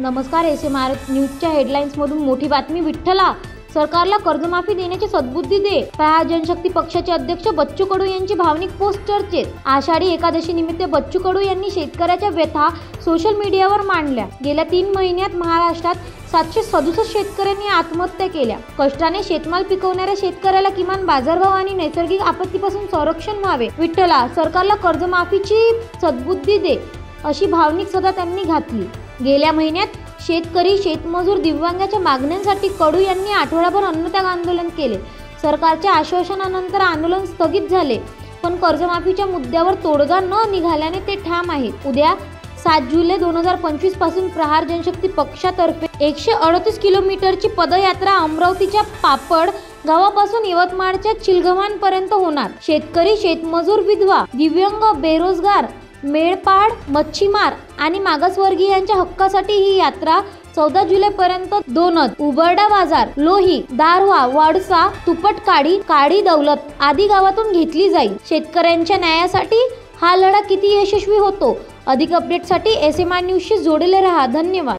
नमस्कार. SMR न्यूजच्या हेडलाईन्समधून मोठी बातमी. विठ्ठला, सरकारला कर्जमाफी देण्याची सद्बुद्धी दे. प्रहार जनशक्ती पक्षाचे अध्यक्ष बच्चू कडू यांची भावनिक पोस्ट चर्चेत. आषाढी एकादशी निमित्त बच्चू कडू यांनी शेतकऱ्याच्या व्यथा सोशल मीडियावर मांडल्या. गेल्या 3 महिन्यात महाराष्ट्रात 767 शेतकऱ्यांनी आत्महत्या केल्या. कष्टाने शेतमाल पिकवणाऱ्या शेतकऱ्याला किमान बाजारभाव आणि नैसर्गिक आपत्तीपासून संरक्षण व्हावे. विठ्ठला, सरकारला कर्जमाफीची सद्बुद्धी दे, अशी भावनिक सदा त्यांनी घातली. गेल्या महिन्यात शेतकरी, शेतमजूर, दिव्यांगाच्या मागण्यांसाठी कडू यांनी आठवडाभर अन्नत्याग आंदोलन केले. सरकारच्या आश्वासनानंतर आंदोलन स्थगित झाले, पण कर्जमाफीच्या मुद्द्यावर तोडगा न निघाल्याने ते ठाम आहेत. उद्या 7 जुलै 2025 पासून प्रहार जनशक्ती पक्षातर्फे 138 किलोमीटरची पदयात्रा अमरावतीच्या पापड गावापासून यवतमाळच्या चिलगव्हाणपर्यंत होणार. शेतकरी, शेतमजूर, विधवा, दिव्यांग, बेरोजगार, मेळपाड, मच्छीमार आणि मागासवर्गीयांच्या हक्कासाठी ही यात्रा 14 जुलैपर्यंत दोनद, उबरडा बाजार, लोही, दारव्हा, वाडसा, तुपटकाडी, काडी दौलत आदी गावातून घेतली जाईल. शेतकऱ्यांच्या न्यायासाठी हा लढा किती यशस्वी होतो? अधिक अपडेटसाठी SMR न्यूजशी जोडले रहा. धन्यवाद.